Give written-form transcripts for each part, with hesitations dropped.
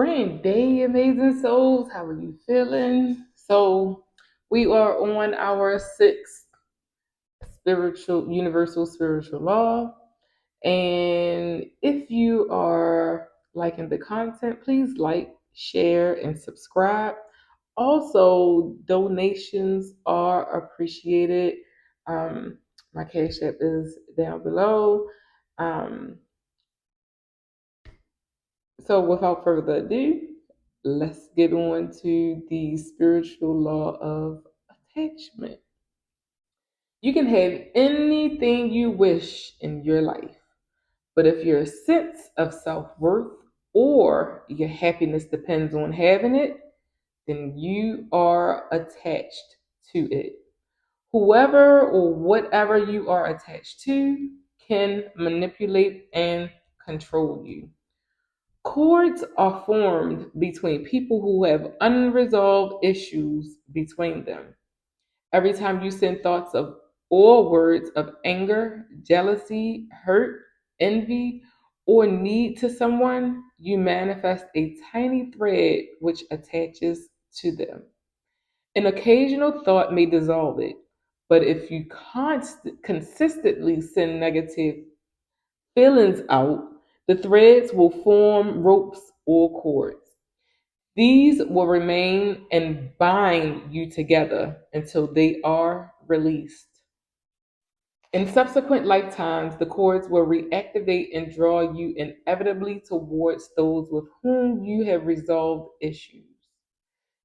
Grand day, amazing souls. How are you feeling? So, we are on our sixth universal spiritual law. And if you are liking the content, please like, share, and subscribe. Also, donations are appreciated. Um, my Cash App is down below. Um, So, without further ado, let's get on to the spiritual law of attachment. You can have anything you wish in your life, but if your sense of self worth or your happiness depends on having it, then you are attached to it. Whoever or whatever you are attached to can manipulate and control you. Cords are formed between people who have unresolved issues between them. Every time you send thoughts of or words of anger, jealousy, hurt, envy, or need to someone, you manifest a tiny thread which attaches to them. An occasional thought may dissolve it, but if you consistently send negative feelings out, the threads will form ropes or cords. These will remain and bind you together until they are released. In subsequent lifetimes, the cords will reactivate and draw you inevitably towards those with whom you have resolved issues.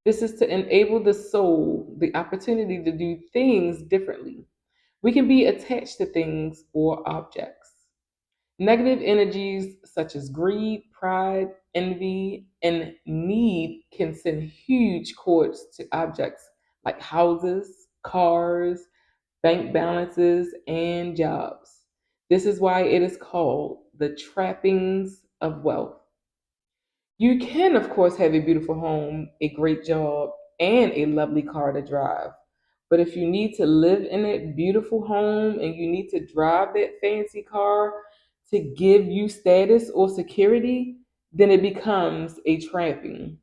This is to enable the soul the opportunity to do things differently. We can be attached to things or objects. Negative energies such as greed, pride, envy, and need can send huge cords to objects like houses, cars, bank balances, and jobs. This is why it is called the trappings of wealth. You can, of course, have a beautiful home, a great job, and a lovely car to drive. But if you need to live in that beautiful home and you need to drive that fancy car to give you status or security, then it becomes a trapping.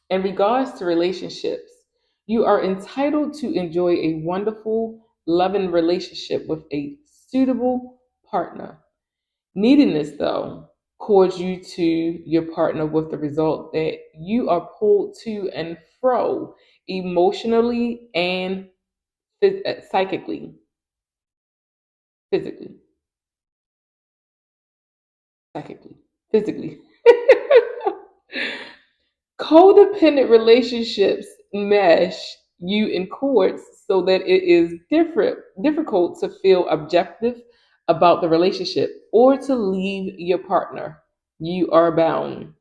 In regards to relationships, you are entitled to enjoy a wonderful, loving relationship with a suitable partner. Neediness, though, cords you to your partner with the result that you are pulled to and fro emotionally and psychically, physically, psychically, physically. Codependent relationships mesh you in cords so that it is difficult to feel objective about the relationship or to leave your partner. You are bound.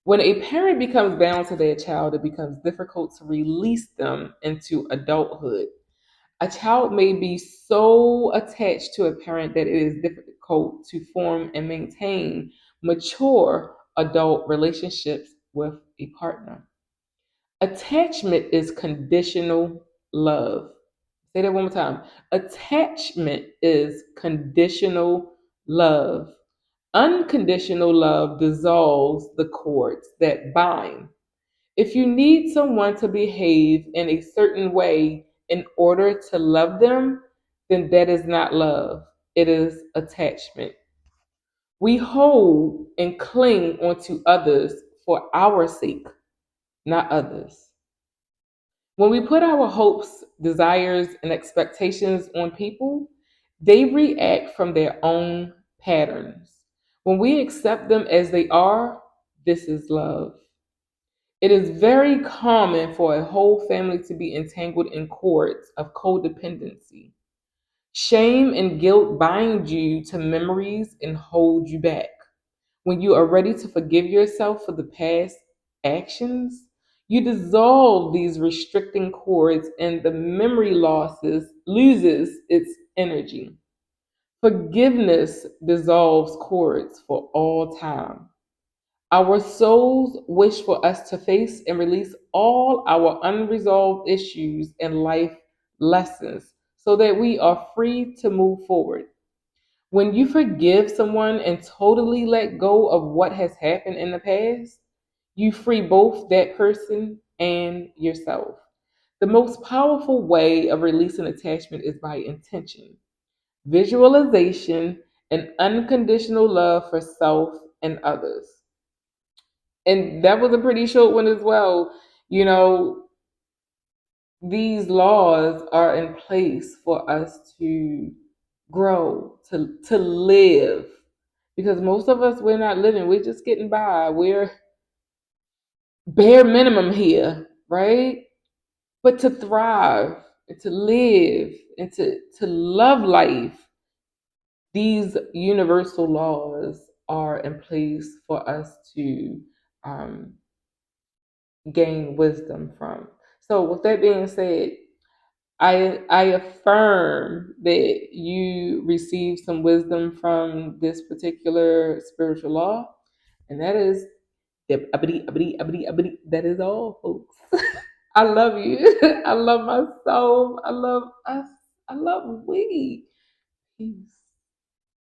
When a parent becomes bound to their child, it becomes difficult to release them into adulthood. A child may be so attached to a parent that it is difficult to form and maintain mature adult relationships with a partner. Attachment is conditional love. Say that one more time. Attachment is conditional love. Unconditional love dissolves the cords that bind. If you need someone to behave in a certain way in order to love them, then that is not love. It is attachment. We hold and cling onto others for our sake, not others. When we put our hopes, desires, and expectations on people, they react from their own patterns. When we accept them as they are, this is love. It is very common for a whole family to be entangled in cords of codependency. Shame and guilt bind you to memories and hold you back. When you are ready to forgive yourself for the past actions, you dissolve these restricting cords and the memory loses its energy. Forgiveness dissolves cords for all time. Our souls wish for us to face and release all our unresolved issues and life lessons so that we are free to move forward. When you forgive someone and totally let go of what has happened in the past, you free both that person and yourself. The most powerful way of releasing attachment is by intention, visualization, and unconditional love for self and others. And that was a pretty short one as well. You know, these laws are in place for us to grow, to live. Because most of us, we're not living, we're just getting by. We're bare minimum here, right? But to thrive and to live and to love life, these universal laws are in place for us to um, gain wisdom from. So, with that being said, I affirm that you receive some wisdom from this particular spiritual law, and that is that is all, folks. I love you. I love my soul. I love us. I love we. Peace.